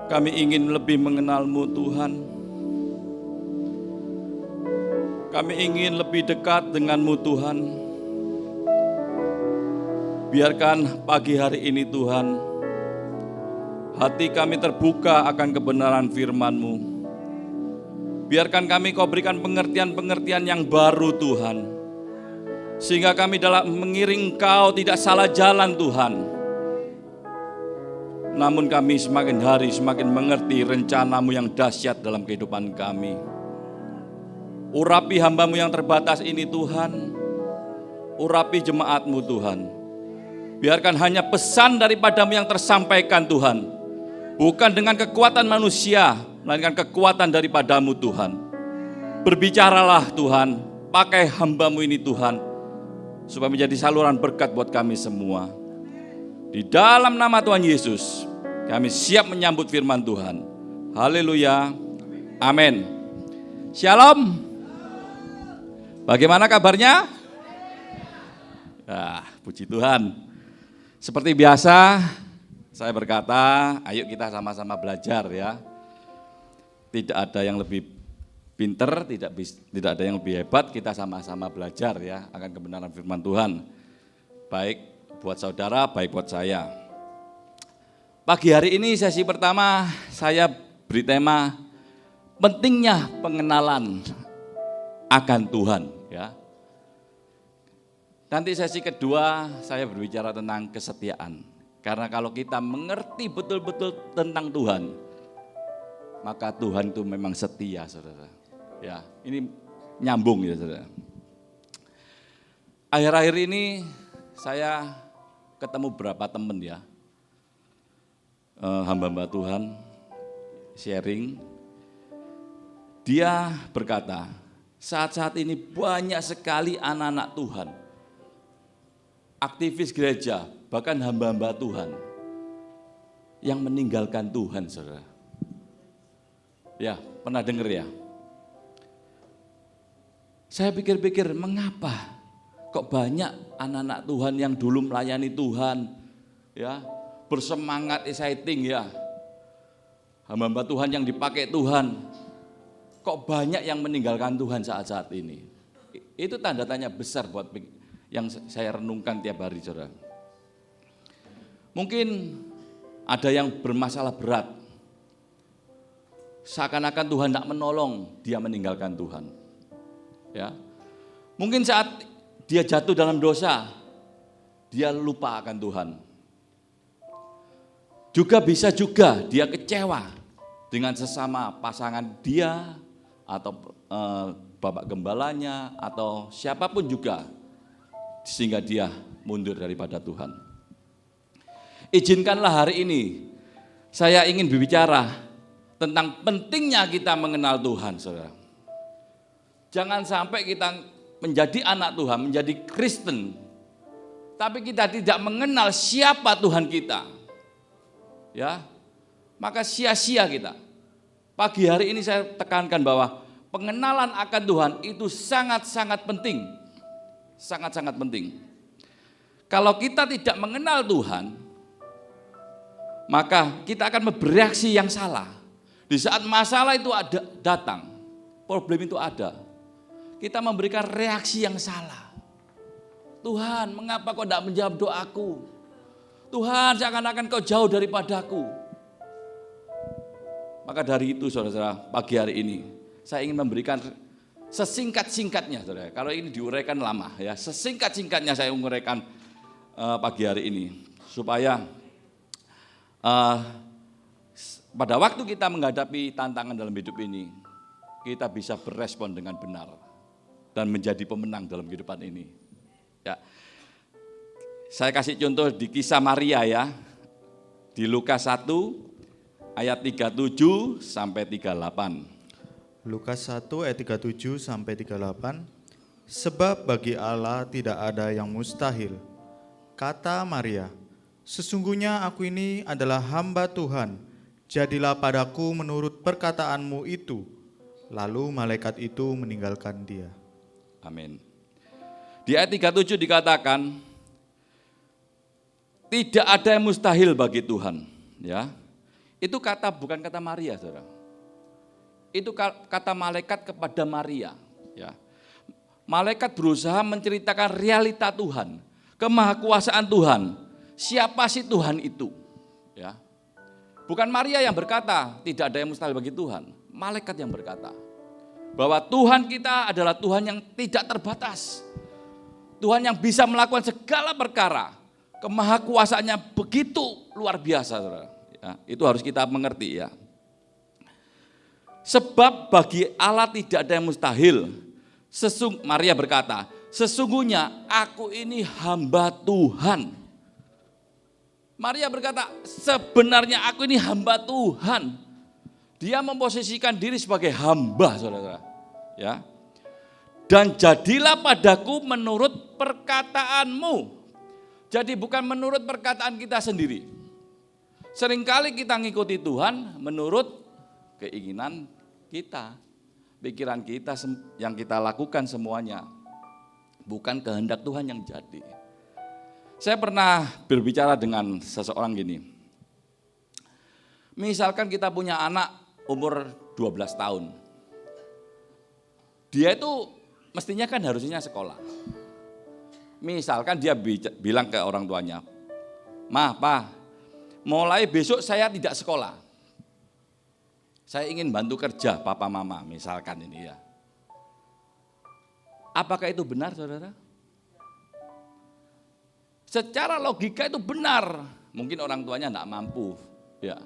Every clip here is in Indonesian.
Kami ingin lebih mengenal-Mu Tuhan. Kami ingin lebih dekat dengan-Mu Tuhan. Biarkan pagi hari ini Tuhan, hati kami terbuka akan kebenaran firman-Mu. Biarkan kami Kau berikan pengertian-pengertian yang baru Tuhan. Sehingga kami dalam mengiring Kau tidak salah jalan Tuhan. Namun kami semakin hari semakin mengerti rencana-Mu yang dahsyat dalam kehidupan kami. Urapi hamba-Mu yang terbatas ini Tuhan. Urapi jemaat-Mu Tuhan. Biarkan hanya pesan daripada-Mu yang tersampaikan Tuhan. Bukan dengan kekuatan manusia, melainkan kekuatan daripada-Mu Tuhan. Berbicaralah Tuhan, pakai hamba-Mu ini Tuhan, supaya menjadi saluran berkat buat kami semua. Di dalam nama Tuhan Yesus, kami siap menyambut firman Tuhan. Haleluya. Amin. Shalom. Bagaimana kabarnya? Puji Tuhan. Seperti biasa, saya berkata, ayo kita sama-sama belajar ya. Tidak ada yang lebih pinter, tidak ada yang lebih hebat, kita sama-sama belajar ya akan kebenaran firman Tuhan. Baik buat saudara, baik buat saya. Pagi hari ini sesi pertama saya beri tema pentingnya pengenalan akan Tuhan ya. Nanti sesi kedua saya berbicara tentang kesetiaan. Karena kalau kita mengerti betul-betul tentang Tuhan, maka Tuhan itu memang setia, saudara. Ya, ini nyambung ya, saudara. Akhir-akhir ini saya ketemu beberapa teman ya, hamba-hamba Tuhan, sharing. Dia berkata, saat-saat ini banyak sekali anak-anak Tuhan, aktivis gereja, bahkan hamba-hamba Tuhan, yang meninggalkan Tuhan, saudara. Ya, pernah dengar ya? Saya pikir-pikir, mengapa? Kok banyak anak-anak Tuhan yang dulu melayani Tuhan, ya, bersemangat exciting ya, hamba-hamba Tuhan yang dipakai Tuhan, kok banyak yang meninggalkan Tuhan saat-saat ini? Itu tanda tanya besar buat yang saya renungkan tiap hari, saudara. Mungkin ada yang bermasalah berat, seakan-akan Tuhan tidak menolong, dia meninggalkan Tuhan. Ya, mungkin saat dia jatuh dalam dosa, dia lupa akan Tuhan. Juga bisa juga dia kecewa dengan sesama pasangan dia, atau bapak gembalanya, atau siapapun juga, sehingga dia mundur daripada Tuhan. Izinkanlah hari ini saya ingin berbicara tentang pentingnya kita mengenal Tuhan, saudara. Jangan sampai kita menjadi anak Tuhan, menjadi Kristen, tapi kita tidak mengenal siapa Tuhan kita, ya, maka sia-sia kita. Pagi hari ini saya tekankan bahwa pengenalan akan Tuhan itu sangat-sangat penting, sangat-sangat penting. Kalau kita tidak mengenal Tuhan, maka kita akan bereaksi yang salah. Di saat masalah itu datang, problem itu ada, kita memberikan reaksi yang salah. Tuhan, mengapa kau tidak menjawab doaku? Tuhan, seakan-akan kau jauh daripadaku. Maka dari itu, saudara-saudara, pagi hari ini saya ingin memberikan sesingkat-singkatnya, saudara. Kalau ini diuraikan lama, ya, sesingkat-singkatnya saya menguraikan pagi hari ini, supaya pada waktu kita menghadapi tantangan dalam hidup ini, kita bisa berespon dengan benar dan menjadi pemenang dalam kehidupan ini. Ya. Saya kasih contoh di kisah Maria ya. Di Lukas 1 ayat 37 sampai 38. Lukas 1 ayat 37 sampai 38. Sebab bagi Allah tidak ada yang mustahil. Kata Maria, sesungguhnya aku ini adalah hamba Tuhan. Jadilah padaku menurut perkataanmu itu. Lalu malaikat itu meninggalkan dia. Amin. Di ayat 37 dikatakan, tidak ada yang mustahil bagi Tuhan. Ya, Itu kata bukan kata Maria, saudara. Itu kata malaikat kepada Maria. Ya. Malaikat berusaha menceritakan realita Tuhan, kemahakuasaan Tuhan. Siapa sih Tuhan itu? Ya. Bukan Maria yang berkata, tidak ada yang mustahil bagi Tuhan. Malaikat yang berkata bahwa Tuhan kita adalah Tuhan yang tidak terbatas. Tuhan yang bisa melakukan segala perkara. Kemahakuasaannya begitu luar biasa, saudara. Ya, itu harus kita mengerti ya. Sebab bagi Allah tidak ada yang mustahil. Maria berkata, sesungguhnya aku ini hamba Tuhan. Maria berkata, sebenarnya aku ini hamba Tuhan. Dia memposisikan diri sebagai hamba, saudara. Ya. Dan jadilah padaku menurut perkataanmu. Jadi bukan menurut perkataan kita sendiri. Seringkali kita ngikuti Tuhan menurut keinginan kita. Pikiran kita yang kita lakukan semuanya. Bukan kehendak Tuhan yang jadi. Saya pernah berbicara dengan seseorang gini. Misalkan kita punya anak umur 12 tahun. Dia itu mestinya kan harusnya sekolah. Misalkan dia bilang ke orang tuanya, "Ma, Pa, mulai besok saya tidak sekolah. Saya ingin bantu kerja papa mama," misalkan ini ya. Apakah itu benar, saudara? Secara logika itu benar. Mungkin orang tuanya tidak mampu, ya.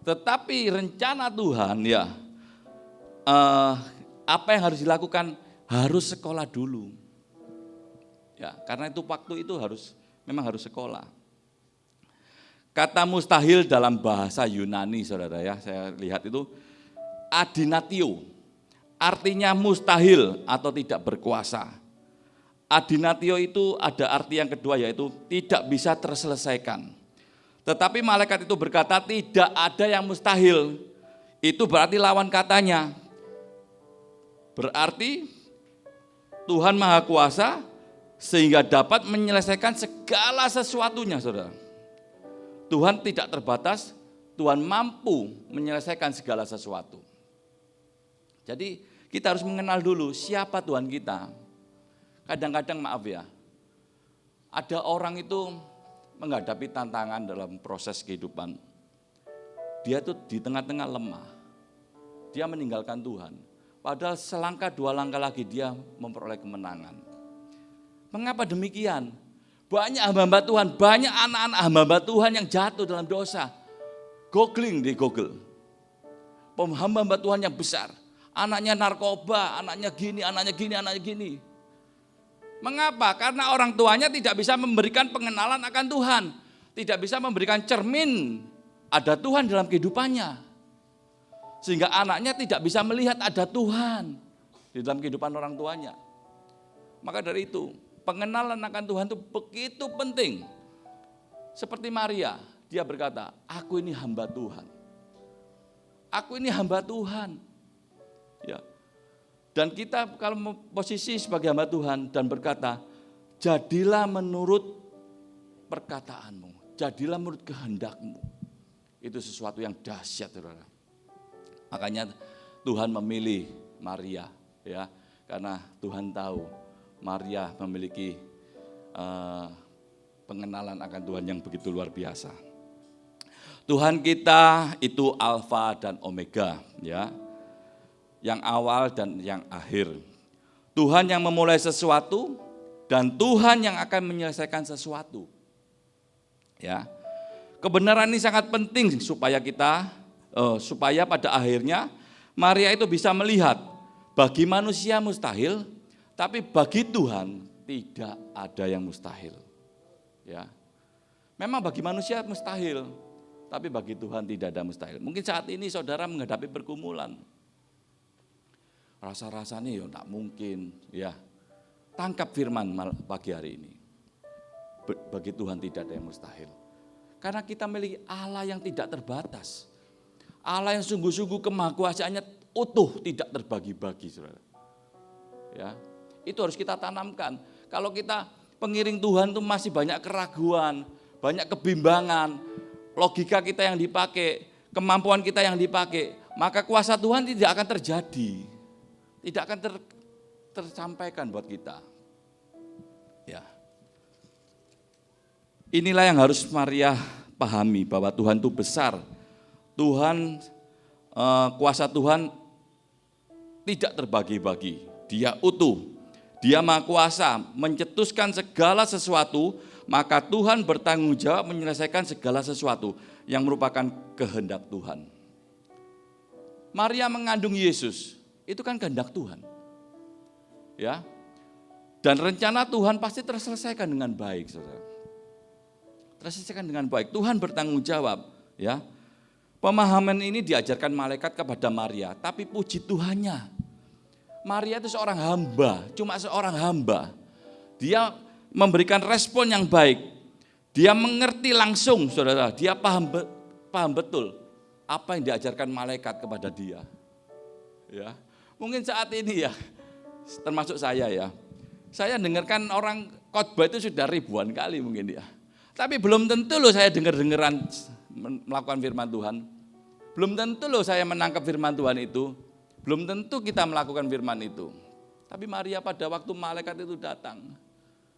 Tetapi rencana Tuhan, ya, apa yang harus dilakukan? Harus sekolah dulu. Ya, karena itu waktu itu memang harus sekolah. Kata mustahil dalam bahasa Yunani, saudara ya, saya lihat itu adinatio, artinya mustahil atau tidak berkuasa. Adinatio itu ada arti yang kedua, yaitu tidak bisa terselesaikan. Tetapi malaikat itu berkata tidak ada yang mustahil. Itu berarti lawan katanya. Berarti Tuhan Maha Kuasa sehingga dapat menyelesaikan segala sesuatunya, saudara. Tuhan tidak terbatas, Tuhan mampu menyelesaikan segala sesuatu. Jadi kita harus mengenal dulu siapa Tuhan kita. Kadang-kadang maaf ya, ada orang itu menghadapi tantangan dalam proses kehidupan. Dia tuh di tengah-tengah lemah, dia meninggalkan Tuhan. Padahal selangkah dua langkah lagi dia memperoleh kemenangan. Mengapa demikian? Banyak hamba Tuhan, banyak anak-anak hamba Tuhan yang jatuh dalam dosa. Googling di Google. Hamba Tuhan yang besar. Anaknya narkoba, anaknya gini, anaknya gini, anaknya gini. Mengapa? Karena orang tuanya tidak bisa memberikan pengenalan akan Tuhan. Tidak bisa memberikan cermin ada Tuhan dalam kehidupannya. Sehingga anaknya tidak bisa melihat ada Tuhan di dalam kehidupan orang tuanya. Maka dari itu, pengenalan akan Tuhan itu begitu penting. Seperti Maria, dia berkata, aku ini hamba Tuhan. Aku ini hamba Tuhan. Ya. Dan kita kalau posisi sebagai hamba Tuhan dan berkata, jadilah menurut perkataanmu, jadilah menurut kehendakmu. Itu sesuatu yang dahsyat, saudara. Makanya Tuhan memilih Maria, ya, karena Tuhan tahu Maria memiliki pengenalan akan Tuhan yang begitu luar biasa. Tuhan kita itu Alfa dan Omega, ya, yang awal dan yang akhir. Tuhan yang memulai sesuatu dan Tuhan yang akan menyelesaikan sesuatu. Ya, kebenaran ini sangat penting supaya pada akhirnya Maria itu bisa melihat bagi manusia mustahil. Tapi bagi Tuhan tidak ada yang mustahil. Ya. Memang bagi manusia mustahil, tapi bagi Tuhan tidak ada mustahil. Mungkin saat ini saudara menghadapi pergumulan. Rasa-rasanya ya tidak mungkin, ya. Tangkap firman pagi hari ini. Bagi Tuhan tidak ada yang mustahil. Karena kita memiliki Allah yang tidak terbatas. Allah yang sungguh-sungguh kemahakuasaannya utuh, tidak terbagi-bagi, saudara. Ya. Itu harus kita tanamkan. Kalau kita pengiring Tuhan itu masih banyak keraguan, banyak kebimbangan, logika kita yang dipakai, kemampuan kita yang dipakai, maka kuasa Tuhan tidak akan terjadi. Tidak akan tersampaikan buat kita. Ya. Inilah yang harus Maria pahami, bahwa Tuhan itu besar. Tuhan, kuasa Tuhan tidak terbagi-bagi. Dia utuh. Dia maha kuasa, mencetuskan segala sesuatu, maka Tuhan bertanggung jawab menyelesaikan segala sesuatu yang merupakan kehendak Tuhan. Maria mengandung Yesus, itu kan kehendak Tuhan. Ya. Dan rencana Tuhan pasti terselesaikan dengan baik, Saudara. Terselesaikan dengan baik. Tuhan bertanggung jawab, ya. Pemahaman ini diajarkan malaikat kepada Maria, tapi puji Tuhannya, Maria itu seorang hamba, cuma seorang hamba. Dia memberikan respon yang baik. Dia mengerti langsung, Saudara. Dia paham betul apa yang diajarkan malaikat kepada dia. Ya. Mungkin saat ini ya, termasuk saya ya. Saya dengarkan orang khotbah itu sudah ribuan kali mungkin ya. Tapi belum tentu loh saya dengar-dengaran melakukan firman Tuhan. Belum tentu loh saya menangkap firman Tuhan itu. Belum tentu kita melakukan firman itu. Tapi Maria pada waktu malaikat itu datang,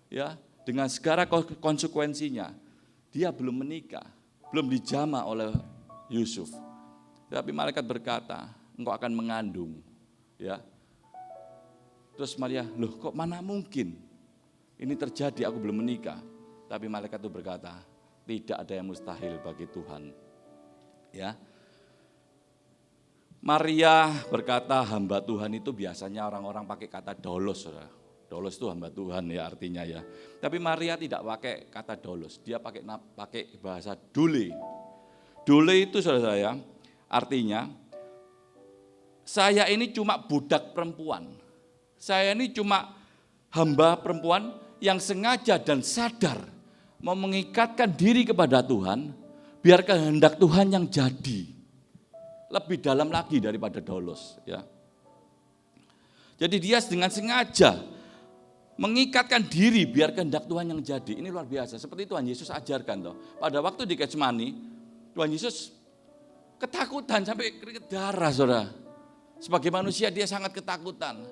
ya, dengan segala konsekuensinya, dia belum menikah, belum dijamah oleh Yusuf. Tapi malaikat berkata, engkau akan mengandung, ya. Terus Maria, loh kok mana mungkin ini terjadi, aku belum menikah. Tapi malaikat itu berkata, tidak ada yang mustahil bagi Tuhan. Ya. Maria berkata hamba Tuhan itu biasanya orang-orang pakai kata doulos, Saudara. Doulos itu hamba Tuhan ya artinya ya. Tapi Maria tidak pakai kata doulos, dia pakai bahasa dule. Dule itu Saudara ya, artinya saya ini cuma budak perempuan. Saya ini cuma hamba perempuan yang sengaja dan sadar mau mengikatkan diri kepada Tuhan, biar kehendak Tuhan yang jadi. Lebih dalam lagi daripada doulos, ya. Jadi dia dengan sengaja mengikatkan diri biar kehendak Tuhan yang jadi. Ini luar biasa. Seperti Tuhan Yesus ajarkan toh. Pada waktu di Getsemani, Tuhan Yesus ketakutan sampai keringat darah, Saudara. Sebagai manusia dia sangat ketakutan.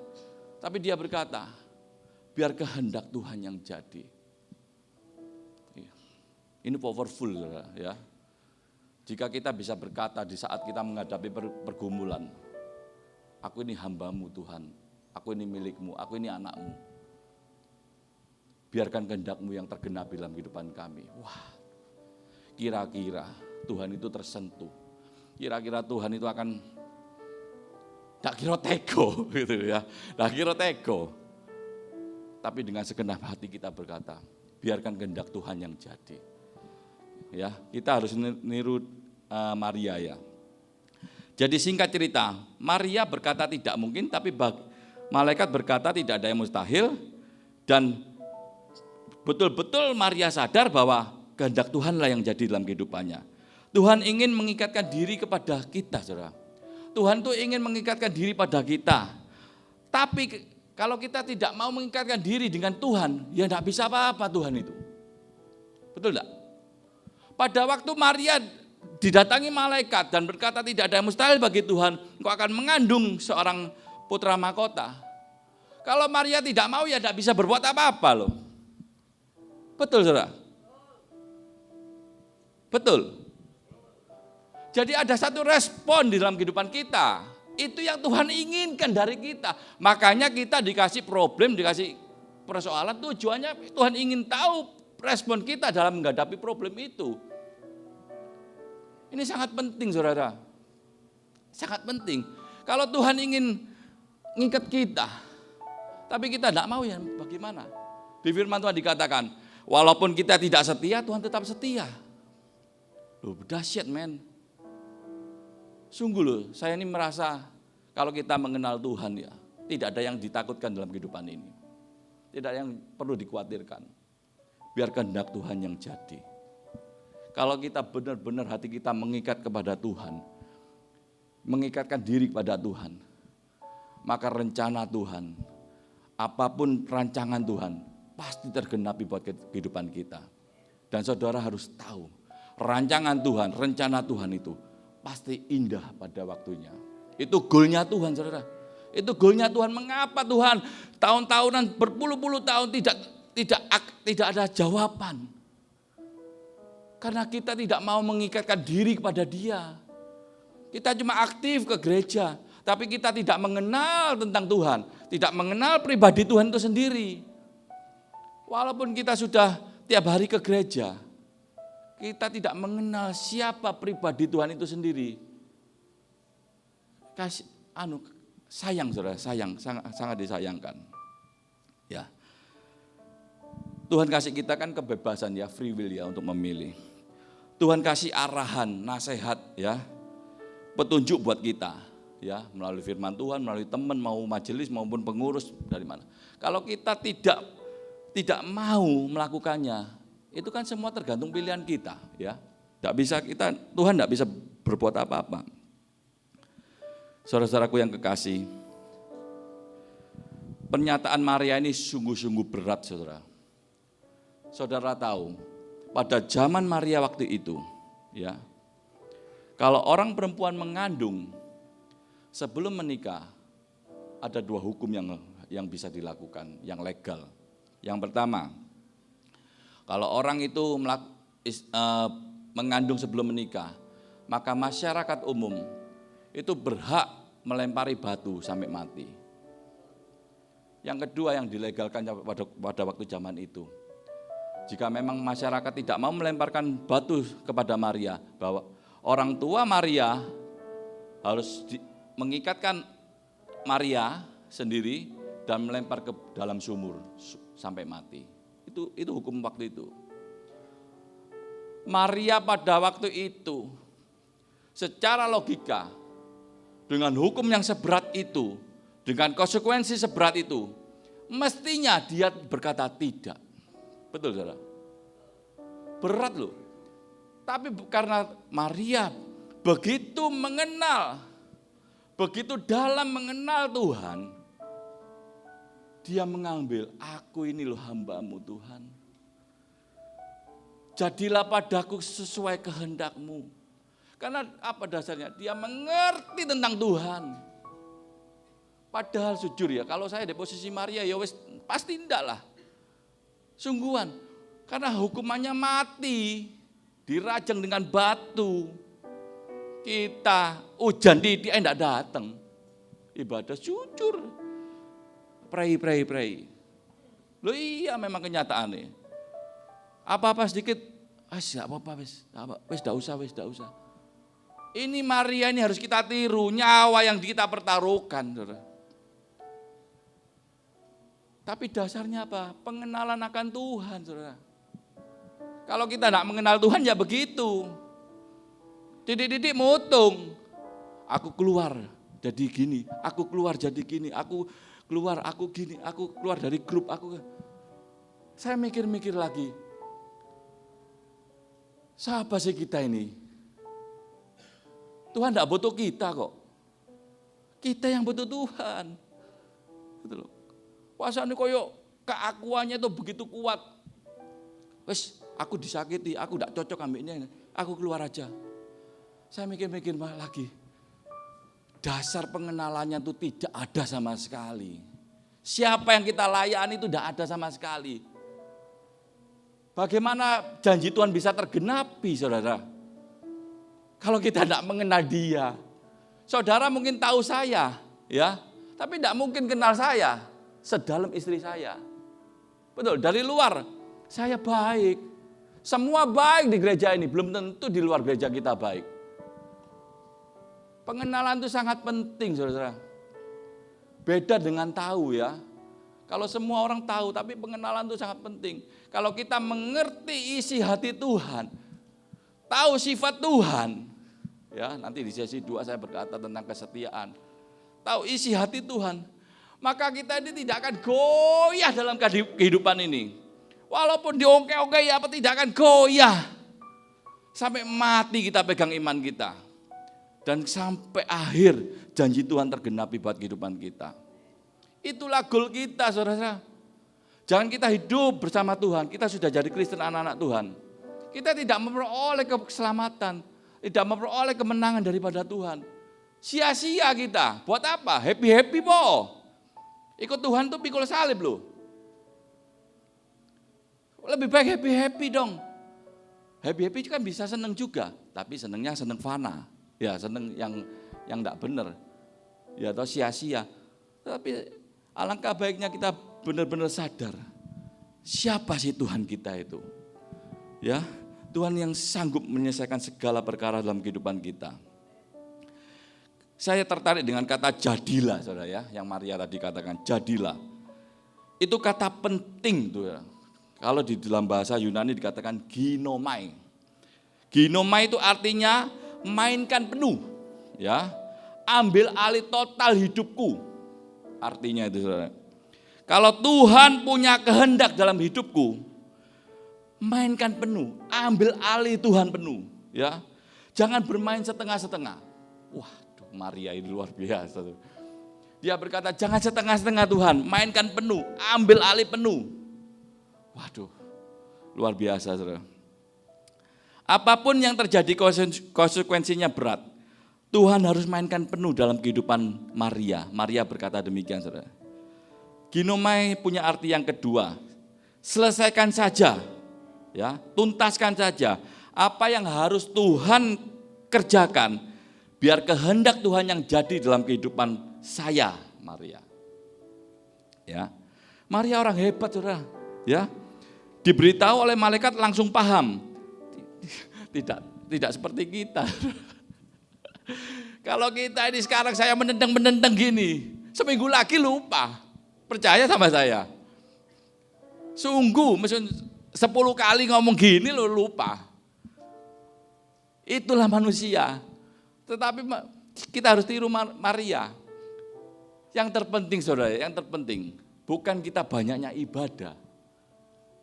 Tapi dia berkata, biar kehendak Tuhan yang jadi. Ini powerful, Saudara, ya. Jika kita bisa berkata di saat kita menghadapi pergumulan, aku ini hambamu Tuhan, aku ini milikmu, aku ini anakmu. Biarkan kehendakmu yang tergenapi dalam kehidupan kami. Wah, kira-kira Tuhan itu tersentuh. Kira-kira Tuhan itu akan tak kira tego gitu ya. Tak kira tego. Tapi dengan segenap hati kita berkata, biarkan kehendak Tuhan yang jadi. Ya, kita harus niru Maria ya. Jadi singkat cerita, Maria berkata tidak mungkin, tapi malaikat berkata tidak ada yang mustahil, dan betul-betul Maria sadar bahwa kehendak Tuhanlah yang jadi dalam kehidupannya. Tuhan ingin mengikatkan diri kepada kita, Saudara. Tuhan tuh ingin mengikatkan diri pada kita. Tapi kalau kita tidak mau mengikatkan diri dengan Tuhan, ya tidak bisa apa-apa Tuhan itu. Betul tidak? Pada waktu Maria didatangi malaikat dan berkata tidak ada yang mustahil bagi Tuhan, engkau akan mengandung seorang putra mahkota. Kalau Maria tidak mau ya tidak bisa berbuat apa-apa loh. Betul, Saudara? Betul. Jadi ada satu respon di dalam kehidupan kita. Itu yang Tuhan inginkan dari kita. Makanya kita dikasih problem, dikasih persoalan, tujuannya Tuhan ingin tahu respon kita dalam menghadapi problem itu. Ini sangat penting, Saudara. Sangat penting. Kalau Tuhan ingin ngikat kita, tapi kita tidak mau ya bagaimana? Di firman Tuhan dikatakan, walaupun kita tidak setia, Tuhan tetap setia. Loh, dahsyat men. Sungguh loh, saya ini merasa kalau kita mengenal Tuhan ya, tidak ada yang ditakutkan dalam kehidupan ini. Tidak ada yang perlu dikhawatirkan. Biar kehendak Tuhan yang jadi. Kalau kita benar-benar hati kita mengikat kepada Tuhan, mengikatkan diri kepada Tuhan, maka rencana Tuhan, apapun rancangan Tuhan, pasti tergenapi buat kehidupan kita. Dan saudara harus tahu, rancangan Tuhan, rencana Tuhan itu pasti indah pada waktunya. Itu goalnya Tuhan, saudara. Itu goalnya Tuhan. Mengapa Tuhan tahun-tahunan berpuluh-puluh tahun tidak ada jawaban? Karena kita tidak mau mengikatkan diri kepada Dia. Kita cuma aktif ke gereja, tapi kita tidak mengenal tentang Tuhan, tidak mengenal pribadi Tuhan itu sendiri. Walaupun kita sudah tiap hari ke gereja, kita tidak mengenal siapa pribadi Tuhan itu sendiri. Sayang, saudara, sangat disayangkan. Ya, Tuhan kasih kita kan kebebasan ya, free will ya untuk memilih. Tuhan kasih arahan, nasihat ya, petunjuk buat kita ya, melalui firman Tuhan, melalui teman, mau majelis maupun pengurus dari mana. Kalau kita tidak mau melakukannya, itu kan semua tergantung pilihan kita ya. Tuhan tidak bisa berbuat apa-apa. Saudara-saudaraku yang kekasih, pernyataan Maria ini sungguh-sungguh berat, saudara. Saudara tahu, pada zaman Maria waktu itu, ya, kalau orang perempuan mengandung sebelum menikah, ada 2 hukum yang bisa dilakukan, yang legal. Yang pertama, kalau orang itu mengandung sebelum menikah, maka masyarakat umum itu berhak melempari batu sampai mati. Yang kedua yang dilegalkan pada waktu zaman itu, jika memang masyarakat tidak mau melemparkan batu kepada Maria, bahwa orang tua Maria harus mengikatkan Maria sendiri dan melempar ke dalam sumur sampai mati. Itu hukum waktu itu. Maria pada waktu itu secara logika dengan hukum yang seberat itu, dengan konsekuensi seberat itu, mestinya dia berkata tidak. Betul, saudara? Berat loh. Tapi karena Maria begitu dalam mengenal Tuhan, dia mengambil, aku ini loh hamba-Mu Tuhan. Jadilah padaku sesuai kehendak-Mu. Karena apa dasarnya? Dia mengerti tentang Tuhan. Padahal jujur ya, kalau saya di posisi Maria, ya wes pasti enggak lah. Sungguhan, karena hukumannya mati, dirajang dengan batu. Kita hujan titik enggak datang. Ibadah jujur. Pray. Loh iya memang kenyataannya. Apa-apa sedikit, enggak apa-apa wes enggak usah. Ini Maria ini harus kita tiru, nyawa yang kita pertaruhkan, saudara. Tapi dasarnya apa? Pengenalan akan Tuhan, saudara. Kalau kita tidak mengenal Tuhan ya begitu. Didik-didik mutung. Aku keluar jadi gini, aku keluar jadi gini, aku keluar dari grup, Saya mikir-mikir lagi. Siapa sih kita ini? Tuhan tidak butuh kita kok. Kita yang butuh Tuhan. Gitu loh. Pasane koyo keakuannya itu begitu kuat. Wes, aku disakiti, aku tidak cocok ambilnya, aku keluar aja. Saya mikir-mikir lagi. Dasar pengenalannya itu tidak ada sama sekali. Siapa yang kita layani itu tidak ada sama sekali. Bagaimana janji Tuhan bisa tergenapi, saudara? Kalau kita tidak mengenal Dia. Saudara mungkin tahu saya, ya, tapi tidak mungkin kenal saya sedalam istri saya. Betul, dari luar saya baik. Semua baik di gereja ini, belum tentu di luar gereja kita baik. Pengenalan itu sangat penting, saudara. Beda dengan tahu ya. Kalau semua orang tahu, tapi pengenalan itu sangat penting. Kalau kita mengerti isi hati Tuhan, tahu sifat Tuhan, ya nanti di sesi 2 saya berkata tentang kesetiaan. Tahu isi hati Tuhan, maka kita ini tidak akan goyah dalam kehidupan ini. Walaupun diongke-ongke ya apa tidak akan goyah. Sampai mati kita pegang iman kita. Dan sampai akhir janji Tuhan tergenapi buat kehidupan kita. Itulah goal kita, saudara. Jangan kita hidup bersama Tuhan, kita sudah jadi Kristen anak-anak Tuhan. Kita tidak memperoleh keselamatan, tidak memperoleh kemenangan daripada Tuhan. Sia-sia kita. Buat apa? Happy-happy po. Ikut Tuhan tuh pikul salib loh. Lebih baik happy-happy dong. Happy-happy kan bisa seneng juga, tapi senengnya seneng fana. Ya, seneng yang enggak benar. Ya, atau sia-sia. Tapi alangkah baiknya kita benar-benar sadar. Siapa sih Tuhan kita itu? Ya, Tuhan yang sanggup menyelesaikan segala perkara dalam kehidupan kita. Saya tertarik dengan kata jadilah, saudara ya, yang Maria tadi katakan, jadilah. Itu kata penting tuh ya. Kalau di dalam bahasa Yunani dikatakan ginomai. Ginomai itu artinya mainkan penuh, ya. Ambil alih total hidupku. Artinya itu, saudara. Kalau Tuhan punya kehendak dalam hidupku, mainkan penuh, ambil alih Tuhan penuh, ya. Jangan bermain setengah-setengah. Waduh, Maria ini luar biasa tuh. Dia berkata, jangan setengah-setengah Tuhan, mainkan penuh, ambil alih penuh. Waduh, luar biasa, saudara. Apapun yang terjadi konsekuensinya berat, Tuhan harus mainkan penuh dalam kehidupan Maria. Maria berkata demikian, saudara. Ginomai punya arti yang kedua, selesaikan saja, ya, tuntaskan saja apa yang harus Tuhan kerjakan, biar kehendak Tuhan yang jadi dalam kehidupan saya, Maria. Ya, Maria orang hebat, saudara. Ya, diberitahu oleh malaikat langsung paham. Tidak seperti kita. Kalau kita ini sekarang saya menendang gini, seminggu lagi lupa. Percaya sama saya. Sungguh, 10 kali ngomong gini lo lupa. Itulah manusia. Tetapi kita harus tiru Maria. Yang terpenting, saudara, yang terpenting bukan kita banyaknya ibadah.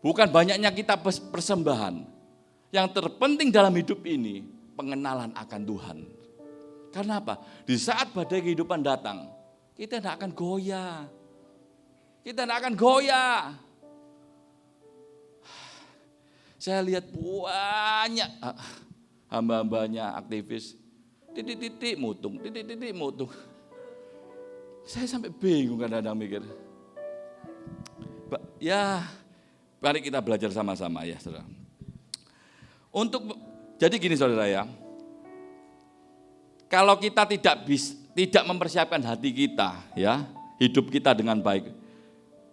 Bukan banyaknya kita persembahan. Yang terpenting dalam hidup ini, pengenalan akan Tuhan. Karena apa? Di saat badai kehidupan datang, kita tidak akan goyah. Kita tidak akan goyah. Saya lihat banyak hamba-hambanya aktivis, titik-titik mutung. Saya sampai bingung kadang-kadang mikir. Ya, mari kita belajar sama-sama ya, saudara. Jadi gini, saudara ya, kalau kita tidak mempersiapkan hati kita, ya, hidup kita dengan baik,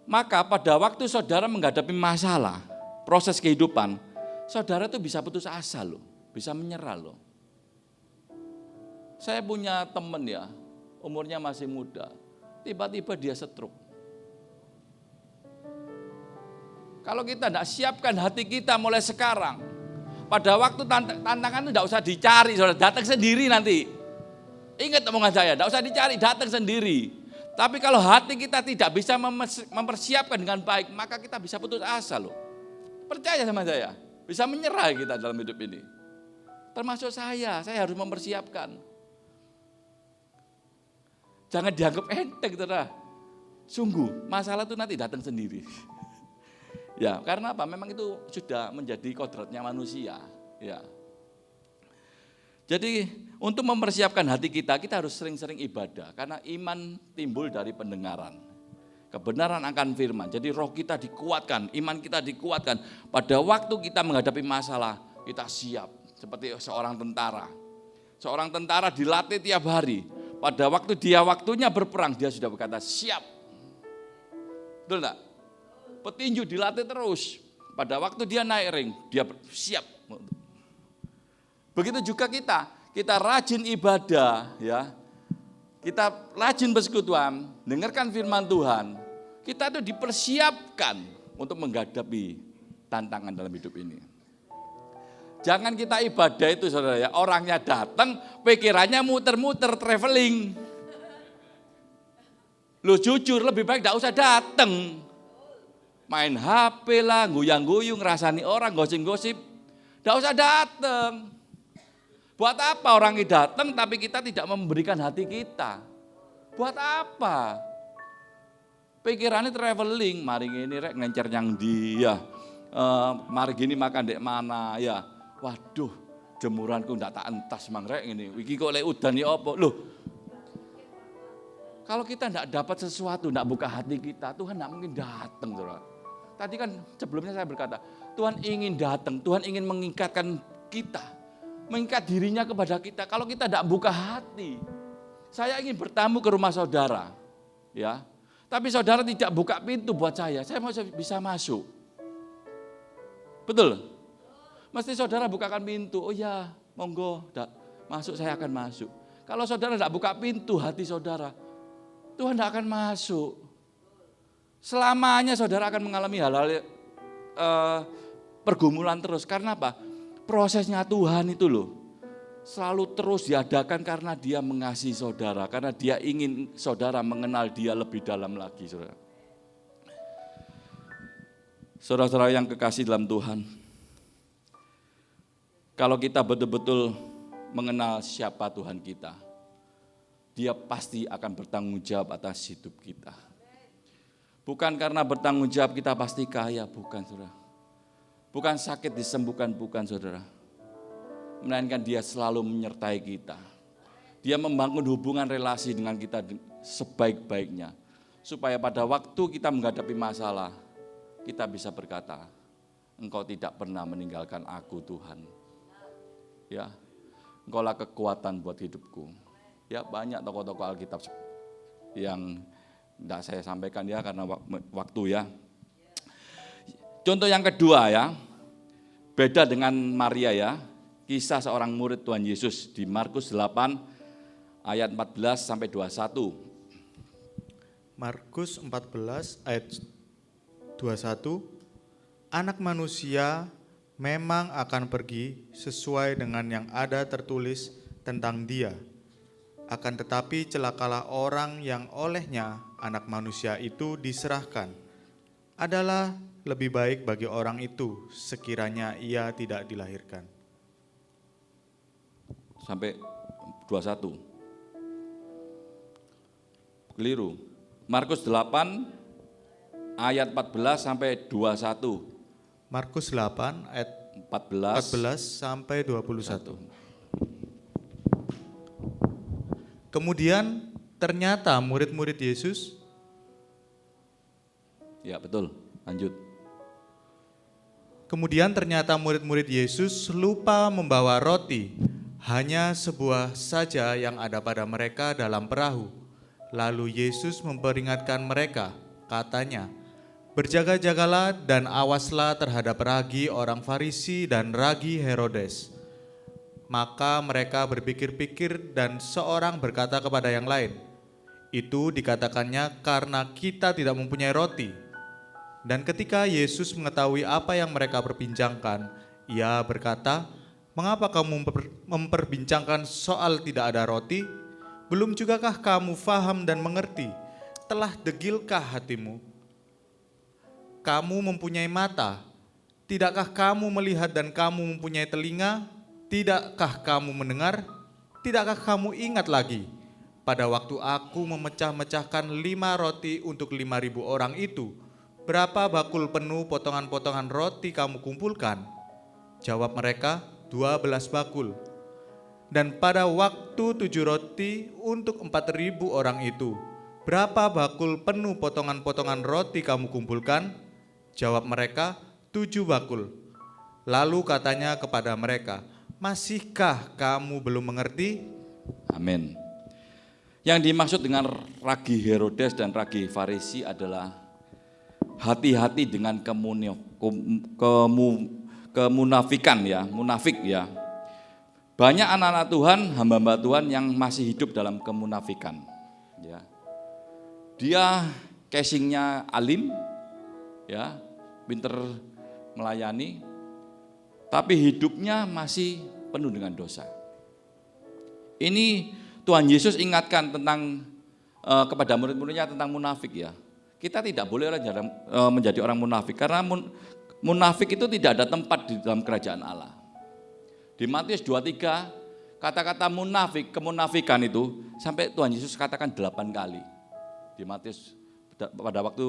maka pada waktu saudara menghadapi masalah, proses kehidupan, saudara itu bisa putus asa loh, bisa menyerah loh. Saya punya teman ya, umurnya masih muda, tiba-tiba dia stroke. Kalau kita tidak siapkan hati kita mulai sekarang, pada waktu tantangan itu tidak usah dicari, saudara, datang sendiri nanti. Ingat omongan saya, tidak usah dicari, datang sendiri. Tapi kalau hati kita tidak bisa mempersiapkan dengan baik, maka kita bisa putus asa loh. Percaya sama saya, bisa menyerah kita dalam hidup ini. Termasuk saya harus mempersiapkan. Jangan dianggap enteng, saudara. Sungguh, masalah itu nanti datang sendiri. Ya, karena apa? Memang itu sudah menjadi kodratnya manusia. Ya. Jadi untuk mempersiapkan hati kita harus sering-sering ibadah. Karena iman timbul dari pendengaran. Kebenaran akan firman. Jadi roh kita dikuatkan, iman kita dikuatkan. Pada waktu kita menghadapi masalah, kita siap. Seperti seorang tentara. Seorang tentara dilatih tiap hari. Pada waktunya berperang, dia sudah berkata siap. Betul enggak? Petinju dilatih terus. Pada waktu dia naik ring, dia siap. Begitu juga kita rajin ibadah, ya. Kita rajin bersekutuan, dengarkan firman Tuhan. Kita itu dipersiapkan untuk menghadapi tantangan dalam hidup ini. Jangan kita ibadah itu, saudara ya, orangnya datang, pikirannya muter-muter traveling. Lu jujur lebih baik tidak usah datang. Main HP lah, guyang-guyung, ngerasani orang, gosip-gosip. Tidak usah datang. Buat apa orang ini datang tapi kita tidak memberikan hati kita? Buat apa? Pikirannya traveling, mari gini rek ngencer yang dia. Mari gini makan dek mana ya. Waduh, jemuranku ndak tak entas mangrek ini. Iki kok lek udan ya apa? Loh. Kalau kita ndak dapat sesuatu, ndak buka hati kita, Tuhan ndak mungkin datang, Saudara. Tadi kan sebelumnya saya berkata, Tuhan ingin datang, Tuhan ingin mengikatkan kita, mengikat dirinya kepada kita. Kalau kita ndak buka hati, saya ingin bertamu ke rumah saudara, ya. Tapi saudara tidak buka pintu buat saya mau bisa masuk. Betul? Mesti saudara bukakan pintu, oh ya, monggo, masuk saya akan masuk. Kalau saudara tidak buka pintu hati saudara, Tuhan tidak akan masuk. Selamanya saudara akan mengalami hal-hal pergumulan terus. Karena apa? Prosesnya Tuhan itu loh, selalu terus diadakan karena Dia mengasihi saudara, karena Dia ingin saudara mengenal Dia lebih dalam lagi, saudara. Saudara-saudara yang kekasih dalam Tuhan, kalau kita betul-betul mengenal siapa Tuhan kita, Dia pasti akan bertanggung jawab atas hidup kita. Bukan karena bertanggung jawab kita pasti kaya, bukan, saudara. Bukan sakit disembuhkan, bukan, saudara. Melainkan Dia selalu menyertai kita. Dia membangun hubungan relasi dengan kita sebaik-baiknya. Supaya pada waktu kita menghadapi masalah, kita bisa berkata, Engkau tidak pernah meninggalkan aku, Tuhan. Ya, Engkaulah kekuatan buat hidupku. Ya, banyak tokoh-tokoh Alkitab yang tidak saya sampaikan ya karena waktu ya. Contoh yang kedua ya, beda dengan Maria ya. Kisah seorang murid Tuhan Yesus di Markus 8 ayat 14 sampai 21. Markus 14 ayat 21. Anak manusia memang akan pergi sesuai dengan yang ada tertulis tentang Dia. Akan tetapi celakalah orang yang olehnya anak manusia itu diserahkan. Adalah lebih baik bagi orang itu sekiranya ia tidak dilahirkan. Sampai 21. Keliru. Markus 8 ayat 14 sampai 21. Markus 8 ayat 14 sampai 21. Kemudian ternyata murid-murid Yesus, ya betul, lanjut. Kemudian ternyata murid-murid Yesus lupa membawa roti, hanya sebuah saja yang ada pada mereka dalam perahu. Lalu Yesus memperingatkan mereka, katanya, berjaga-jagalah dan awaslah terhadap ragi orang Farisi dan ragi Herodes. Maka mereka berpikir-pikir dan seorang berkata kepada yang lain, itu dikatakannya karena kita tidak mempunyai roti. Dan ketika Yesus mengetahui apa yang mereka perbincangkan, Ia berkata, mengapa kamu memperbincangkan soal tidak ada roti? Belum jugakah kamu faham dan mengerti? Telah degilkah hatimu? Kamu mempunyai mata, tidakkah kamu melihat dan kamu mempunyai telinga? Tidakkah kamu mendengar? Tidakkah kamu ingat lagi? Pada waktu aku memecah-mecahkan 5 roti untuk 5.000 orang itu, berapa bakul penuh potongan-potongan roti kamu kumpulkan? Jawab mereka, 12 bakul. Dan pada waktu 7 roti untuk 4.000 orang itu, berapa bakul penuh potongan-potongan roti kamu kumpulkan? Jawab mereka, 7 bakul. Lalu katanya kepada mereka, masihkah kamu belum mengerti? Amin. Yang dimaksud dengan ragi Herodes dan ragi Farisi adalah hati-hati dengan kemunafikan ya, munafik ya. Banyak anak-anak Tuhan, hamba-hamba Tuhan yang masih hidup dalam kemunafikan. Ya. Dia casingnya alim, ya, pinter melayani, tapi hidupnya masih penuh dengan dosa. Ini Tuhan Yesus ingatkan tentang kepada murid-muridnya tentang munafik ya. Kita tidak boleh menjadi orang munafik karena munafik itu tidak ada tempat di dalam kerajaan Allah. Di Matius 23 kata-kata munafik, kemunafikan itu sampai Tuhan Yesus katakan 8 kali. Di Matius pada waktu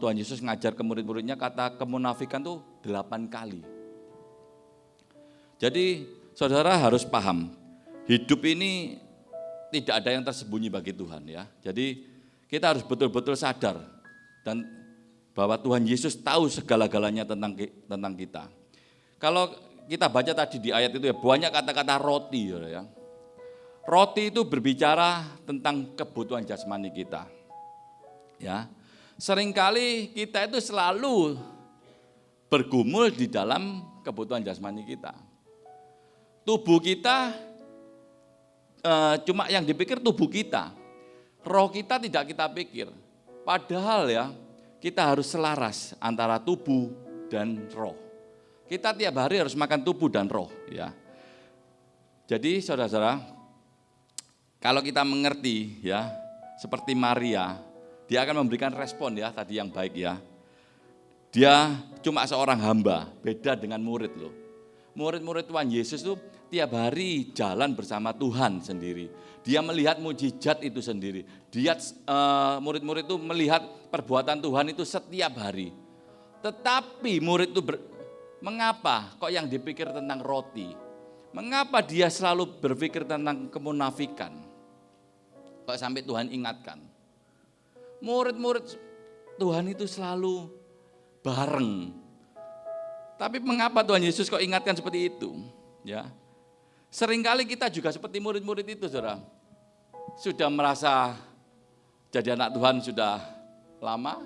Tuhan Yesus ngajar ke murid-muridnya kata kemunafikan itu 8 kali. Jadi saudara harus paham, hidup ini tidak ada yang tersembunyi bagi Tuhan ya. Jadi kita harus betul-betul sadar dan bahwa Tuhan Yesus tahu segala-galanya tentang kita. Kalau kita baca tadi di ayat itu ya, banyak kata-kata roti ya. Roti itu berbicara tentang kebutuhan jasmani kita. Ya. Seringkali kita itu selalu bergumul di dalam kebutuhan jasmani kita. Tubuh kita cuma yang dipikir tubuh kita. Roh kita tidak kita pikir. Padahal ya, kita harus selaras antara tubuh dan roh. Kita tiap hari harus makan tubuh dan roh ya. Jadi saudara-saudara, kalau kita mengerti ya, seperti Maria, dia akan memberikan respon ya tadi yang baik ya. Dia cuma seorang hamba, beda dengan murid loh. Murid-murid Tuhan Yesus tuh tiap hari jalan bersama Tuhan sendiri. Dia melihat mujizat itu sendiri. Dia murid-murid itu melihat perbuatan Tuhan itu setiap hari. Tetapi murid itu mengapa kok yang dipikir tentang roti? Mengapa dia selalu berpikir tentang kemunafikan? Kok sampai Tuhan ingatkan? Murid-murid Tuhan itu selalu bareng. Tapi mengapa Tuhan Yesus kok ingatkan seperti itu? Ya. Seringkali kita juga seperti murid-murid itu, saudara. Sudah merasa jadi anak Tuhan sudah lama,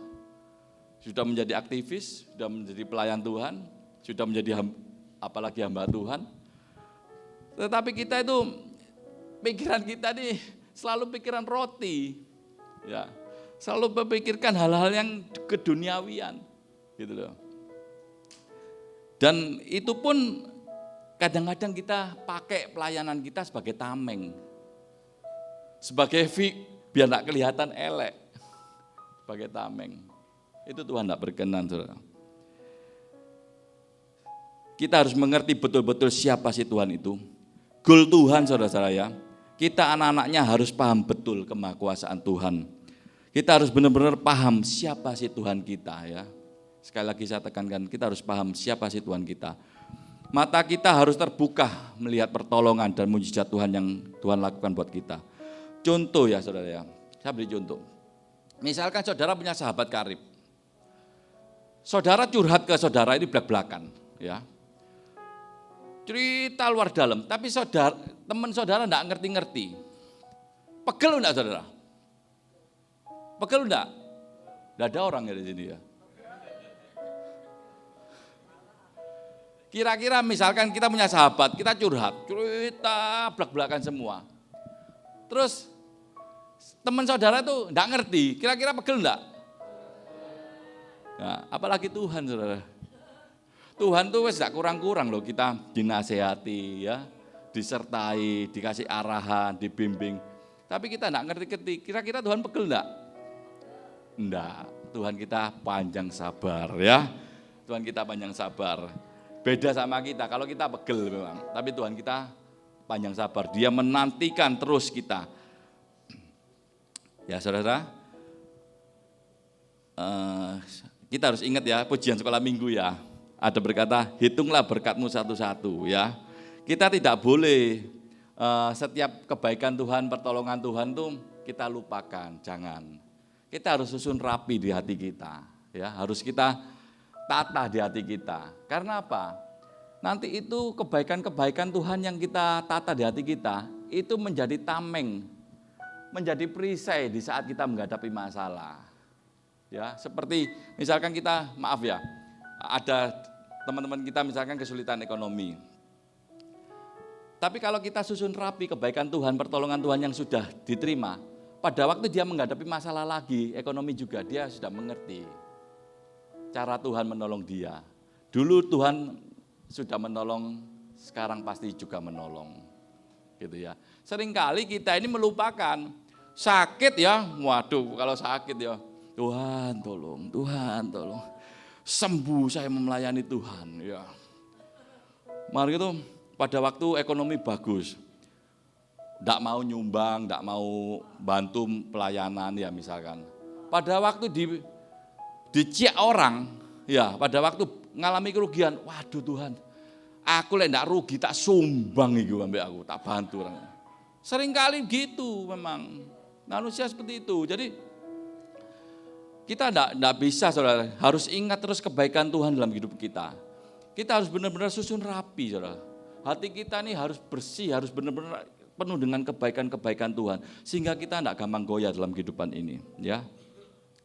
sudah menjadi aktivis, sudah menjadi pelayan Tuhan, sudah menjadi apalagi hamba Tuhan. Tetapi kita itu, pikiran kita nih selalu pikiran roti. Ya, selalu memikirkan hal-hal yang keduniawian. Gitu loh. Dan itu pun kadang-kadang kita pakai pelayanan kita sebagai tameng. Sebagai biar tidak kelihatan elek. Sebagai tameng. Itu Tuhan tidak berkenan, saudara. Kita harus mengerti betul-betul siapa sih Tuhan itu. Goal Tuhan, saudara-saudara ya. Kita anak-anaknya harus paham betul kemahakuasaan Tuhan. Kita harus benar-benar paham siapa sih Tuhan kita ya. Sekali lagi saya tekankan, kita harus paham siapa sih Tuhan kita. Mata kita harus terbuka melihat pertolongan dan mujizat Tuhan yang Tuhan lakukan buat kita. Contoh ya saudara ya, saya beri contoh. Misalkan saudara punya sahabat karib. Saudara curhat ke saudara ini belak-belakan ya. Cerita luar dalam, tapi teman saudara enggak ngerti-ngerti. Pegel enggak saudara? Pegel enggak? Enggak ada orang ya di sini ya. Kira-kira misalkan kita punya sahabat, kita curhat, cerita belak-belakan semua. Terus teman saudara itu enggak ngerti, kira-kira pegel enggak? Nah, apalagi Tuhan saudara. Tuhan tuh wes enggak kurang-kurang loh kita dinasehati ya, disertai, dikasih arahan, dibimbing. Tapi kita enggak ngerti-ngerti, kira-kira Tuhan pegel enggak? Enggak, Tuhan kita panjang sabar ya. Tuhan kita panjang sabar. Beda sama kita, kalau kita pegel memang, tapi Tuhan kita panjang sabar. Dia menantikan terus kita. Ya saudara, kita harus ingat ya, pujian sekolah minggu ya. Ada berkata, hitunglah berkatmu satu-satu ya. Kita tidak boleh setiap kebaikan Tuhan, pertolongan Tuhan tuh kita lupakan, jangan. Kita harus susun rapi di hati kita, ya harus kita tata di hati kita. Karena apa? Nanti itu kebaikan-kebaikan Tuhan yang kita tata di hati kita, itu menjadi tameng, menjadi perisai di saat kita menghadapi masalah. Ya, seperti misalkan kita, maaf ya, ada teman-teman kita misalkan kesulitan ekonomi. Tapi kalau kita susun rapi kebaikan Tuhan, pertolongan Tuhan yang sudah diterima, pada waktu dia menghadapi masalah lagi, ekonomi juga dia sudah mengerti cara Tuhan menolong dia. Dulu Tuhan sudah menolong, sekarang pasti juga menolong. Gitu ya. Seringkali kita ini melupakan sakit ya. Waduh, kalau sakit ya, Tuhan tolong, Tuhan tolong. Sembuh saya melayani Tuhan ya. Mari itu pada waktu ekonomi bagus, enggak mau nyumbang, enggak mau bantu pelayanan ya misalkan. Pada waktu diciak orang, ya pada waktu ngalami kerugian, waduh Tuhan, Aku lek ndak rugi tak sumbang iku ambek aku, tak bantu orang. Sering kali gitu memang. Manusia seperti itu. Jadi kita ndak bisa saudara, harus ingat terus kebaikan Tuhan dalam hidup kita. Kita harus benar-benar susun rapi saudara. Hati kita nih harus bersih, harus benar-benar penuh dengan kebaikan-kebaikan Tuhan. Sehingga kita ndak gampang goyah dalam kehidupan ini. Ya.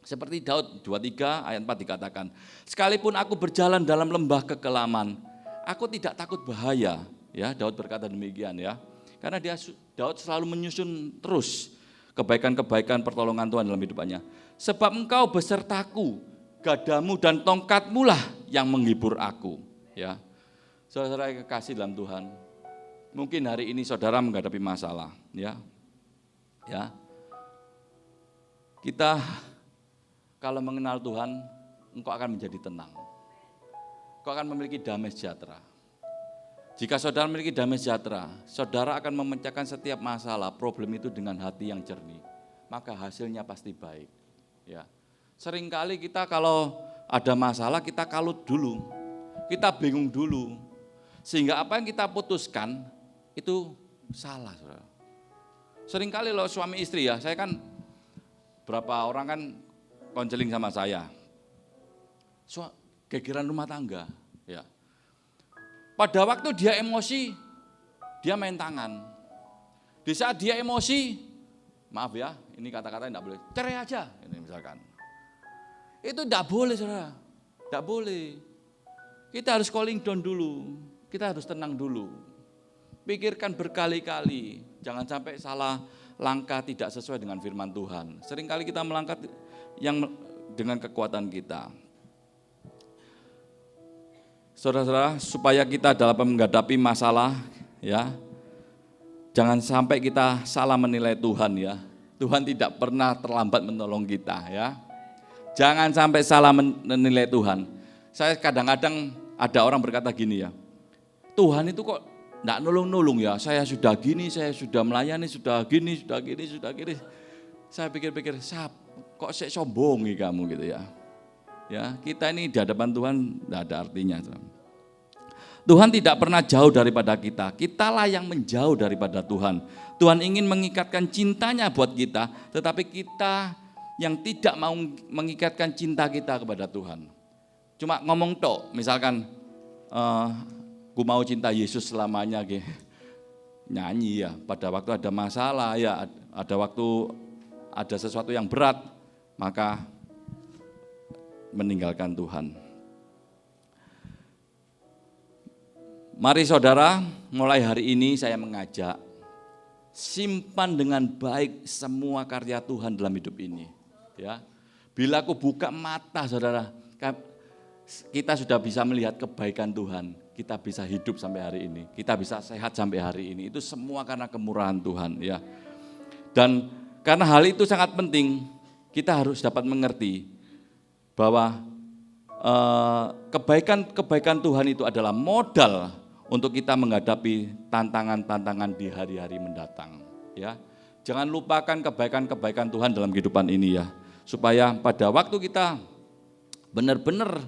Seperti Daud 23 ayat 4 dikatakan, sekalipun aku berjalan dalam lembah kekelaman, aku tidak takut bahaya. Ya, Daud berkata demikian ya. Karena Daud selalu menyusun terus kebaikan-kebaikan pertolongan Tuhan dalam hidupannya. Sebab engkau besertaku, gadamu dan tongkatmu lah yang menghibur aku. Ya, saudara kekasih dalam Tuhan, mungkin hari ini saudara menghadapi masalah. Ya, kita kalau mengenal Tuhan, engkau akan menjadi tenang. Engkau akan memiliki damai sejahtera. Jika saudara memiliki damai sejahtera, saudara akan memecahkan setiap masalah, problem itu dengan hati yang jernih. Maka hasilnya pasti baik. Ya. Seringkali kita kalau ada masalah, kita kalut dulu. Kita bingung dulu. Sehingga apa yang kita putuskan, itu salah. Saudara. Seringkali loh suami istri ya, saya kan berapa orang kan konseling sama saya. Gegeran rumah tangga. Ya. Pada waktu dia emosi, dia main tangan. Di saat dia emosi, maaf ya, ini kata-kata yang tidak boleh, cerai aja, ini misalkan. Itu tidak boleh saudara, tidak boleh. Kita harus calling down dulu, kita harus tenang dulu. Pikirkan berkali-kali, jangan sampai salah langkah tidak sesuai dengan firman Tuhan. Seringkali kita melangkah yang dengan kekuatan kita. Saudara-saudara, supaya kita dalam menghadapi masalah, ya, jangan sampai kita salah menilai Tuhan ya. Tuhan tidak pernah terlambat menolong kita ya. Jangan sampai salah menilai Tuhan. Saya kadang-kadang ada orang berkata gini ya, Tuhan itu kok enggak nolong-nolong ya, saya sudah gini, saya sudah melayani, sudah gini. Saya pikir-pikir, kok saya sombong nih kamu gitu ya. Ya, kita ini di hadapan Tuhan tidak ada artinya. Tuhan tidak pernah jauh daripada kita. Kitalah yang menjauh daripada Tuhan. Tuhan ingin mengikatkan cintanya buat kita, tetapi kita yang tidak mau mengikatkan cinta kita kepada Tuhan. Cuma ngomong tok, misalkan ku mau cinta Yesus selamanya gitu. Nyanyi ya, pada waktu ada masalah ya, ada waktu ada sesuatu yang berat, maka meninggalkan Tuhan. Mari saudara, mulai hari ini saya mengajak, simpan dengan baik semua karya Tuhan dalam hidup ini. Ya, bila aku buka mata saudara, kita sudah bisa melihat kebaikan Tuhan, kita bisa hidup sampai hari ini, kita bisa sehat sampai hari ini. Itu semua karena kemurahan Tuhan. Ya, dan karena hal itu sangat penting, kita harus dapat mengerti bahwa kebaikan Tuhan itu adalah modal untuk kita menghadapi tantangan-tantangan di hari-hari mendatang. Ya, jangan lupakan kebaikan-kebaikan Tuhan dalam kehidupan ini ya, supaya pada waktu kita benar-benar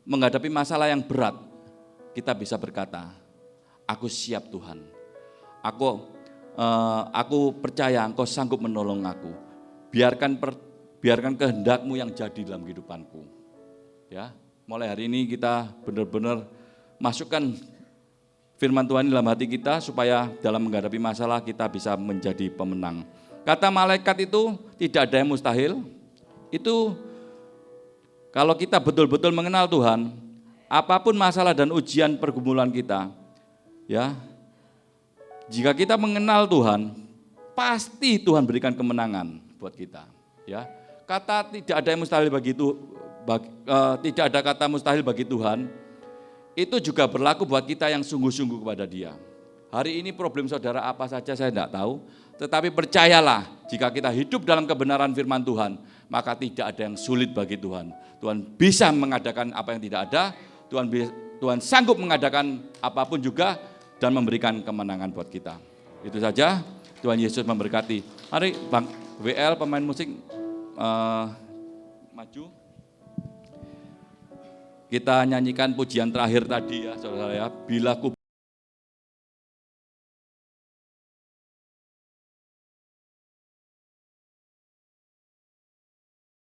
menghadapi masalah yang berat, kita bisa berkata, aku siap Tuhan, aku percaya Engkau sanggup menolong aku. Biarkan kehendak-Mu yang jadi dalam kehidupanku. Ya, mulai hari ini kita benar-benar masukkan firman Tuhan dalam hati kita supaya dalam menghadapi masalah kita bisa menjadi pemenang. Kata malaikat itu tidak ada yang mustahil. Itu kalau kita betul-betul mengenal Tuhan, apapun masalah dan ujian pergumulan kita, ya, jika kita mengenal Tuhan, pasti Tuhan berikan kemenangan buat kita. Ya, kata tidak ada yang mustahil tidak ada kata mustahil bagi Tuhan, itu juga berlaku buat kita yang sungguh-sungguh kepada Dia. Hari ini problem saudara apa saja saya tidak tahu, tetapi percayalah jika kita hidup dalam kebenaran firman Tuhan, maka tidak ada yang sulit bagi Tuhan. Tuhan bisa mengadakan apa yang tidak ada, Tuhan sanggup mengadakan apapun juga dan memberikan kemenangan buat kita. Itu saja, Tuhan Yesus memberkati. Mari Bang WL pemain musik maju. kita nyanyikan pujian terakhir tadi ya saudara ya. Bila ku